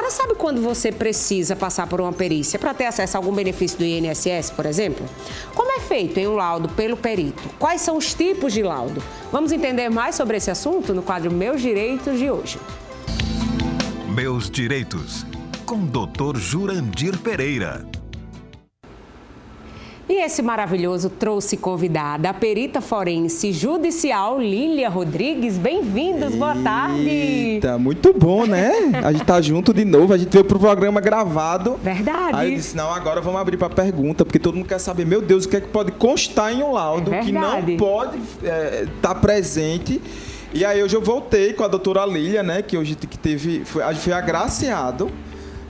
senhora sabe quando você precisa passar por uma perícia para ter acesso a algum benefício do INSS, por exemplo? Como é feito em um laudo pelo perito? Quais são os tipos de laudo? Vamos entender mais sobre esse assunto no quadro Meus Direitos de hoje. Meus Direitos, com Dr. Jurandir Pereira. E esse maravilhoso trouxe convidada, a perita forense judicial Lília Rodrigues. Bem-vindos, boa tarde. Eita, muito bom, né? A gente tá junto de novo, a gente veio pro programa gravado. Verdade. Aí eu disse, não, agora vamos abrir pra pergunta, porque todo mundo quer saber, meu Deus, o que é que pode constar em um laudo que não pode estar presente. E aí hoje eu voltei com a doutora Lília, né, que hoje a gente foi agraciado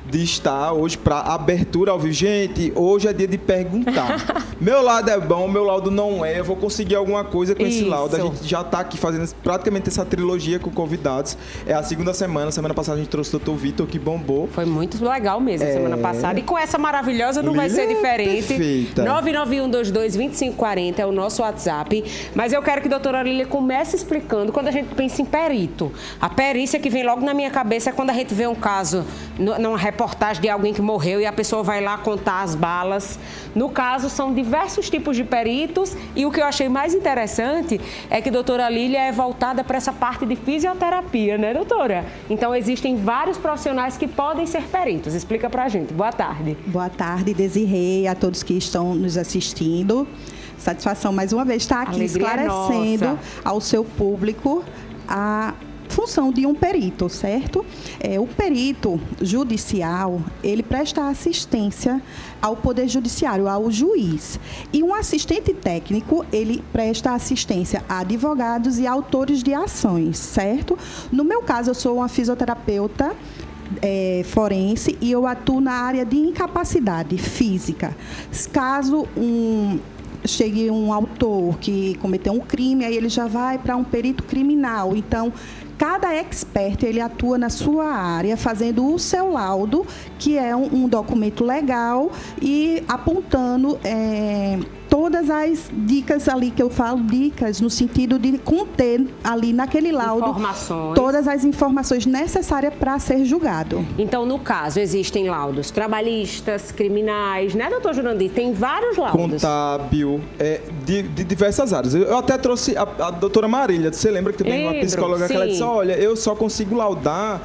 de estar hoje para abertura ao vivo. Gente, hoje é dia de perguntar. Meu laudo é bom, meu laudo não é. Eu vou conseguir alguma coisa com esse laudo. A gente já está aqui fazendo praticamente essa trilogia com convidados. É a segunda semana. Semana passada a gente trouxe o Dr. Vitor, que bombou. Foi muito legal mesmo semana passada. E com essa maravilhosa não vai ser diferente. Perfeita. 991222540 é o nosso WhatsApp. Mas eu quero que a doutora Lília comece explicando quando a gente pensa em perito. A perícia que vem logo na minha cabeça é quando a gente vê um caso numa reportagem de alguém que morreu e a pessoa vai lá contar as balas. No caso, são diversos tipos de peritos e o que eu achei mais interessante é que a doutora Lília é voltada para essa parte de fisioterapia, né, doutora? Então, existem vários profissionais que podem ser peritos. Explica pra gente. Boa tarde. Boa tarde, Desirê, a todos que estão nos assistindo. Satisfação mais uma vez estar aqui esclarecendo ao seu público a função de um perito, certo? O perito judicial, ele presta assistência ao Poder Judiciário, ao juiz. E um assistente técnico, ele presta assistência a advogados e autores de ações, certo? No meu caso, eu sou uma fisioterapeuta forense e eu atuo na área de incapacidade física. Caso chegue um autor que cometeu um crime, aí ele já vai para um perito criminal. Então, cada expert, ele atua na sua área, fazendo o seu laudo, que é um documento legal, e apontando todas as dicas ali que eu falo, dicas no sentido de conter ali naquele laudo todas as informações necessárias para ser julgado. Então, no caso, existem laudos trabalhistas, criminais, né, doutor Jurandir? Tem vários laudos. Contábil, de diversas áreas. Eu até trouxe a doutora Marília, você lembra que tem uma psicóloga que ela disse, olha, eu só consigo laudar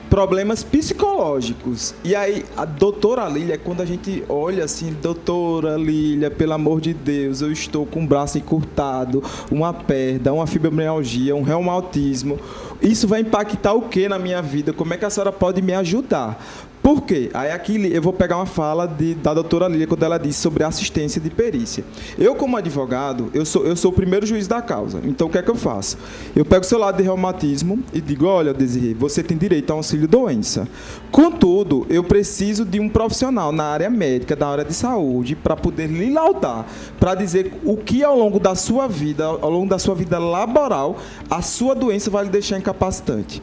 problemas psicológicos. E aí, a doutora Lília, quando a gente olha assim, doutora Lília, pelo amor de Deus, eu estou com o braço encurtado, uma perda, uma fibromialgia, um reumatismo. Isso vai impactar o que na minha vida? Como é que a senhora pode me ajudar? Por quê? Aí aqui eu vou pegar uma fala da doutora Lília, quando ela disse sobre assistência de perícia. Eu, como advogado, eu sou o primeiro juiz da causa. Então, o que é que eu faço? Eu pego o seu lado de reumatismo e digo, olha, Desirê, você tem direito a auxílio-doença. Contudo, eu preciso de um profissional na área médica, na área de saúde, para poder lhe laudar, para dizer o que ao longo da sua vida laboral, a sua doença vai lhe deixar incapacitante.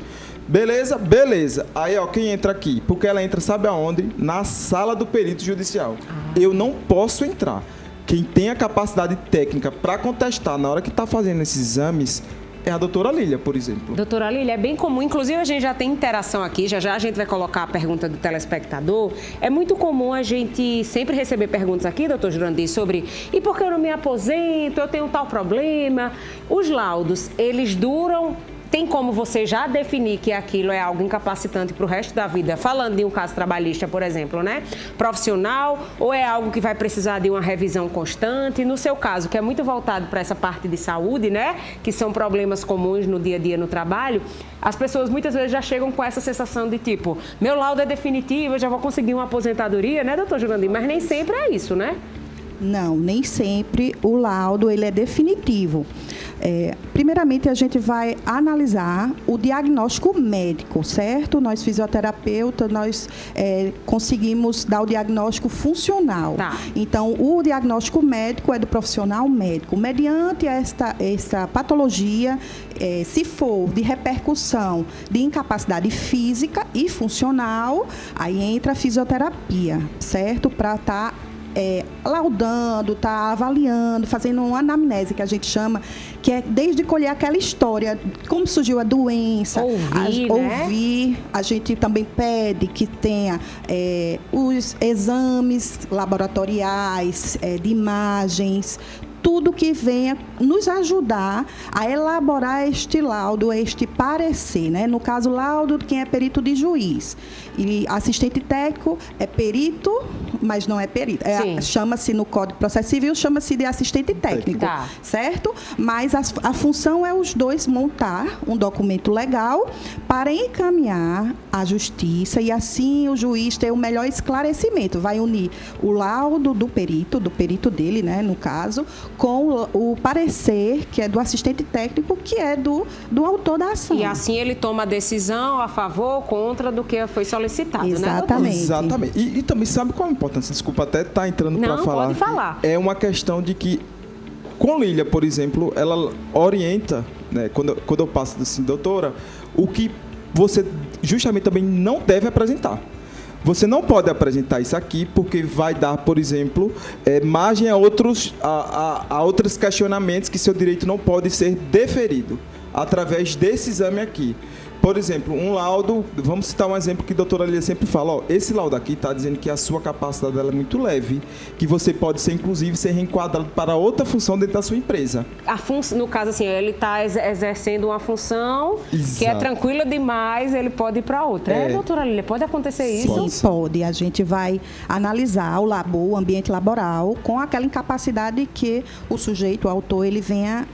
Beleza? Beleza. Aí, ó, quem entra aqui? Porque ela entra, sabe aonde? Na sala do perito judicial. Eu não posso entrar. Quem tem a capacidade técnica para contestar na hora que está fazendo esses exames é a doutora Lília, por exemplo. Doutora Lília, é bem comum, inclusive a gente já tem interação aqui, já a gente vai colocar a pergunta do telespectador. É muito comum a gente sempre receber perguntas aqui, doutor Jurandir, sobre e por que eu não me aposento, eu tenho tal problema. Os laudos, eles duram... Tem como você já definir que aquilo é algo incapacitante para o resto da vida, falando de um caso trabalhista, por exemplo, né? Profissional, ou é algo que vai precisar de uma revisão constante? No seu caso, que é muito voltado para essa parte de saúde, né? Que são problemas comuns no dia a dia no trabalho, as pessoas muitas vezes já chegam com essa sensação de tipo, meu laudo é definitivo, eu já vou conseguir uma aposentadoria, né, doutor Jurandir? Mas nem sempre é isso, né? Não, nem sempre o laudo ele é definitivo. Primeiramente, a gente vai analisar o diagnóstico médico, certo? Nós, fisioterapeutas, nós conseguimos dar o diagnóstico funcional. Tá. Então, o diagnóstico médico é do profissional médico. Mediante esta patologia, se for de repercussão de incapacidade física e funcional, aí entra a fisioterapia, certo? Para estar laudando, está avaliando, fazendo uma anamnese, que a gente chama, que é desde colher aquela história, como surgiu a doença. Ouvir. A gente também pede que tenha os exames laboratoriais, de imagens, tudo que venha nos ajudar a elaborar este laudo, este parecer, né? No caso, laudo, quem é perito de juiz. E assistente técnico é perito, mas não é perito. Chama-se no Código de Processo Civil, chama-se de assistente técnico, certo? Mas a função é os dois montar um documento legal para encaminhar à justiça e assim o juiz ter o melhor esclarecimento. Vai unir o laudo do perito dele, né, no caso, com o parecer, que é do assistente técnico, que é do autor da ação. E assim ele toma a decisão a favor ou contra do que foi solicitado, exatamente. né? Exatamente. E também sabe qual é a importância? Desculpa até estar entrando para falar. Não, pode falar. É uma questão de que, com Lília, por exemplo, ela orienta, né, quando eu passo assim, doutora, o que você justamente também não deve apresentar. Você não pode apresentar isso aqui porque vai dar, por exemplo, margem a outros questionamentos que seu direito não pode ser deferido através desse exame aqui. Por exemplo, um laudo, vamos citar um exemplo que a doutora Lília sempre fala, esse laudo aqui está dizendo que a sua capacidade dela é muito leve, que você pode ser, inclusive, ser reenquadrado para outra função dentro da sua empresa. No caso, assim, ele está exercendo uma função que é tranquila demais, ele pode ir para outra. Doutora Lília, pode acontecer isso? Sim, pode. A gente vai analisar o ambiente laboral com aquela incapacidade que o sujeito, o autor, ele venha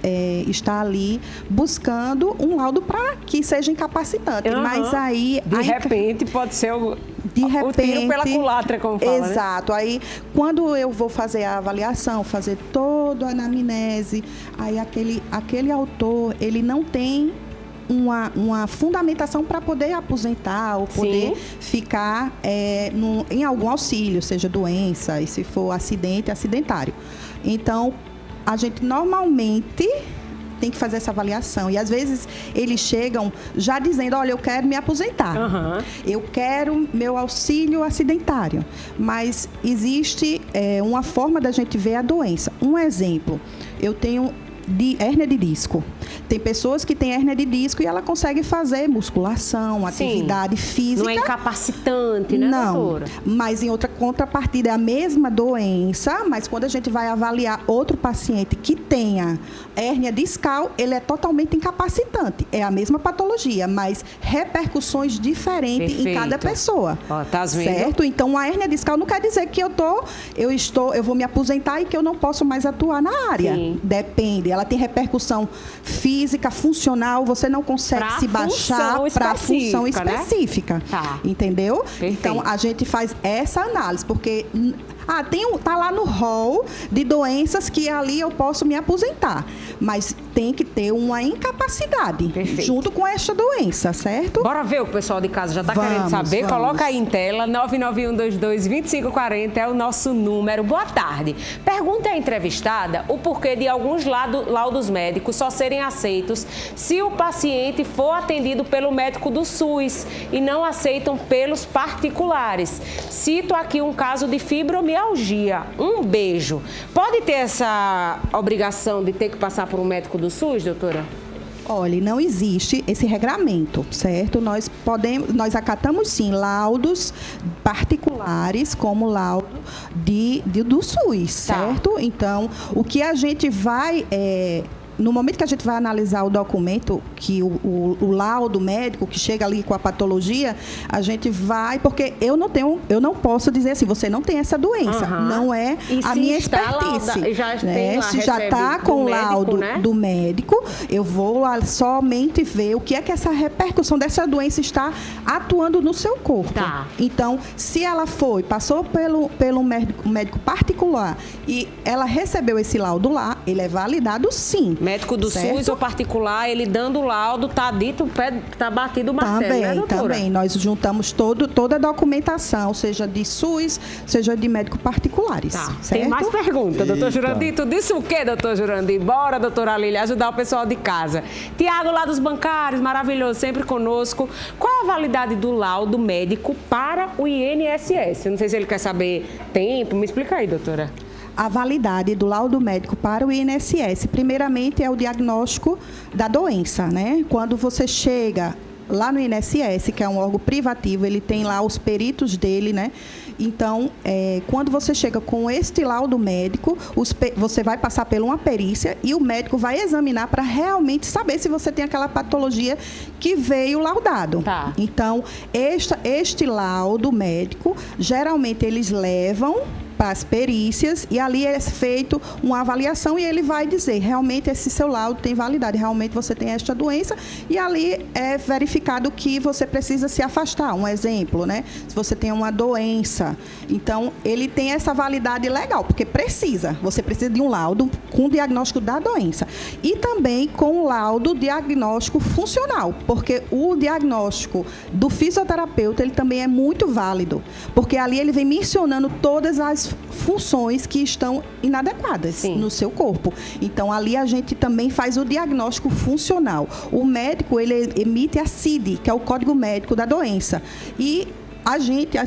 estar ali buscando um laudo para que seja incapacitante. Mas aí... De repente, pode ser o tiro pela culatra, como fala, exato. né? Aí, quando eu vou fazer a avaliação, fazer toda a anamnese, aí aquele autor, ele não tem uma fundamentação para poder aposentar ou poder ficar em algum auxílio, seja doença, e se for acidentário. Então, a gente normalmente tem que fazer essa avaliação. E, às vezes, eles chegam já dizendo, olha, eu quero me aposentar. Eu quero meu auxílio acidentário. Mas existe uma forma da gente ver a doença. Um exemplo, eu tenho hérnia de disco. Tem pessoas que têm hérnia de disco e ela consegue fazer musculação, atividade física. Não é incapacitante, né, doutora? Mas em outra contrapartida é a mesma doença, mas quando a gente vai avaliar outro paciente que tenha hérnia discal, ele é totalmente incapacitante. É a mesma patologia, mas repercussões diferentes em cada pessoa. Tá vendo? Certo? Então, a hérnia discal não quer dizer que eu vou me aposentar e que eu não posso mais atuar na área. Depende. Ela tem repercussão física, funcional, você não consegue se baixar para a função específica. Né? Entendeu? Perfeito. Então, a gente faz essa análise, porque tá lá no rol de doenças que ali eu posso me aposentar, mas tem que ter uma incapacidade junto com esta doença, certo? Bora ver o pessoal de casa já está querendo saber. Coloca aí em tela, 991222540 é o nosso número. Boa tarde. Pergunta à entrevistada o porquê de alguns laudos médicos só serem aceitos se o paciente for atendido pelo médico do SUS e não aceitam pelos particulares. Cito aqui um caso de fibromialgia. Um beijo. Pode ter essa obrigação de ter que passar por um médico do SUS, doutora? Olha, não existe esse regramento, certo? Nós acatamos sim laudos particulares como laudo do SUS, certo? Então, o que a gente vai no momento que a gente vai analisar o documento, que o laudo médico que chega ali com a patologia, a gente vai, porque eu não posso dizer assim, você não tem essa doença, não é a minha expertise. Se já está com o laudo do médico, eu vou somente ver o que é que essa repercussão dessa doença está atuando no seu corpo. Então, se ela passou pelo médico particular e ela recebeu esse laudo lá, ele é validado sim. Médico do SUS ou particular, ele dando o laudo, tá dito, tá batido o martelo, também, né, doutora? Também, nós juntamos toda a documentação, seja de SUS, seja de médico particulares. Tá. Certo? Tem mais perguntas, doutor Jurandir. Tu disse o quê, doutor Jurandir? Bora, doutora Lília, ajudar o pessoal de casa. Tiago, lá dos bancários, maravilhoso, sempre conosco. Qual é a validade do laudo médico para o INSS? Eu não sei se ele quer saber tempo. Me explica aí, doutora. A validade do laudo médico para o INSS, primeiramente, é o diagnóstico da doença, né? Quando você chega lá no INSS, que é um órgão privativo, ele tem lá os peritos dele, né? Então, quando você chega com este laudo médico, você vai passar por uma perícia e o médico vai examinar para realmente saber se você tem aquela patologia que veio laudado. Tá. Então, este laudo médico, geralmente eles levam para as perícias e ali é feito uma avaliação e ele vai dizer, realmente esse seu laudo tem validade, realmente você tem esta doença e ali é verificado que você precisa se afastar. Um exemplo, né? Se você tem uma doença, então ele tem essa validade legal, porque você precisa de um laudo com o diagnóstico da doença e também com o laudo diagnóstico funcional, porque o diagnóstico do fisioterapeuta, ele também é muito válido, porque ali ele vem mencionando todas as funções que estão inadequadas no seu corpo. Então, ali a gente também faz o diagnóstico funcional. O médico, ele emite a CID, que é o Código Médico da Doença. E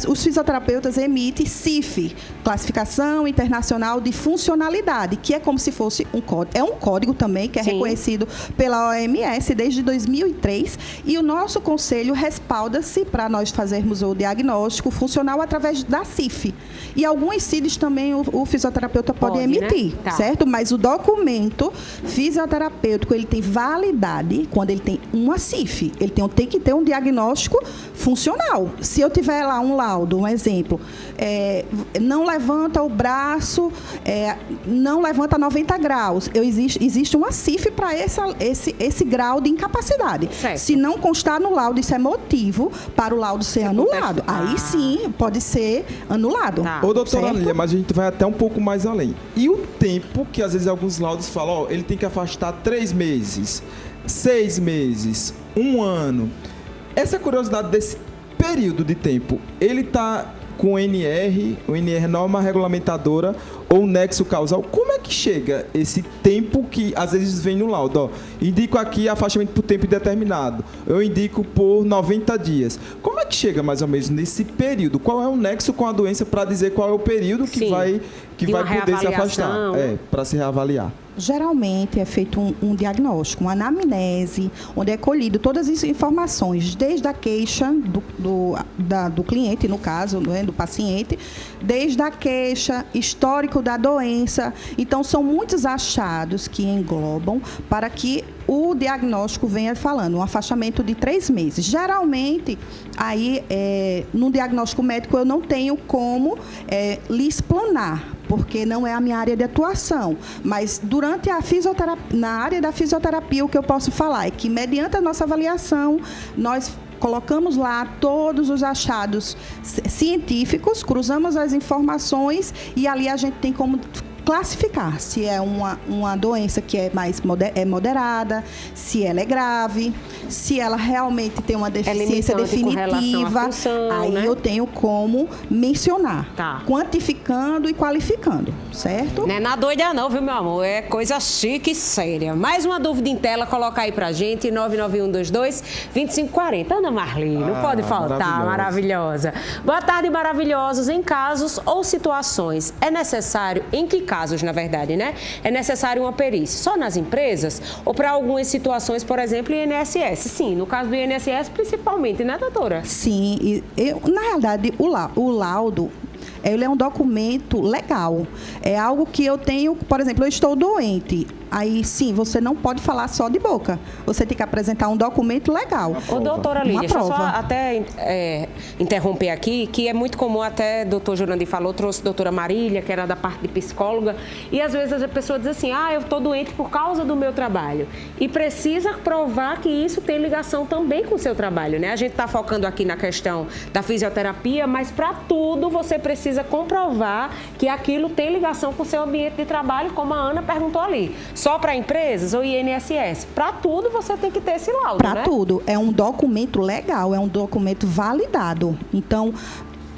os fisioterapeutas emitem CIF, Classificação Internacional de Funcionalidade, que é como se fosse um código. É um código também, que é reconhecido pela OMS desde 2003. E o nosso conselho respalda-se para nós fazermos o diagnóstico funcional através da CIF. E alguns CIDs também o fisioterapeuta pode emitir, né? Certo? Mas o documento fisioterapêutico, ele tem validade quando ele tem uma CIF. Ele tem que ter um diagnóstico funcional. Se eu tiver lá um laudo, um exemplo, não levanta o braço, não levanta 90 graus. Existe uma CIF para esse grau de incapacidade. Certo. Se não constar no laudo, isso é motivo para o laudo ser anulado. Aí sim, pode ser anulado. Tá. Ô, doutora Lília, mas a gente vai até um pouco mais além. E o tempo que, às vezes, alguns laudos falam, ele tem que afastar 3 meses, 6 meses, 1 ano. Essa curiosidade desse período de tempo, ele está com o NR norma regulamentadora ou nexo causal? Como é que chega esse tempo que às vezes vem no laudo? Ó, indico aqui afastamento por tempo indeterminado, eu indico por 90 dias. Como é que chega mais ou menos nesse período? Qual é o nexo com a doença para dizer qual é o período que vai poder se afastar? Para se reavaliar. Geralmente é feito um diagnóstico, uma anamnese, onde é colhido todas as informações, desde a queixa do cliente, no caso, né, do paciente, desde a queixa, histórico da doença. Então, são muitos achados que englobam para que o diagnóstico venha falando, um afastamento de 3 meses. Geralmente, aí, no diagnóstico médico, eu não tenho como lhe explanar, porque não é a minha área de atuação. Mas durante a fisioterapia, na área da fisioterapia, o que eu posso falar é que, mediante a nossa avaliação, nós colocamos lá todos os achados científicos, cruzamos as informações e ali a gente tem como classificar se é uma doença que é mais moderada, se ela é grave, se ela realmente tem uma deficiência definitiva. Função, aí, né? Eu tenho como mencionar, quantificando e qualificando, certo? Não é na doida não, viu, meu amor? É coisa chique e séria. Mais uma dúvida em tela, coloca aí pra gente, 99122-2540. Ana Marli, não pode faltar, maravilhosa. Boa tarde, maravilhosos. Em casos ou situações, é necessário, em que casos, na verdade, né? É necessário uma perícia só nas empresas ou para algumas situações, por exemplo, INSS? Sim, no caso do INSS, principalmente, né, doutora? Sim, na realidade, o laudo, ele é um documento legal. É algo que eu tenho, por exemplo, eu estou doente. Aí, sim, você não pode falar só de boca. Você tem que apresentar um documento legal. Ô, doutora Lídia, deixa eu só até interromper aqui, que é muito comum, até o doutor Jurandir falou, trouxe a doutora Marília, que era da parte de psicóloga, e às vezes a pessoa diz assim, eu estou doente por causa do meu trabalho. E precisa provar que isso tem ligação também com o seu trabalho, né? A gente está focando aqui na questão da fisioterapia, mas para tudo você precisa precisa comprovar que aquilo tem ligação com o seu ambiente de trabalho, como a Ana perguntou ali. Só para empresas ou INSS? Para tudo você tem que ter esse laudo, né? Para tudo. É um documento legal, é um documento validado. Então,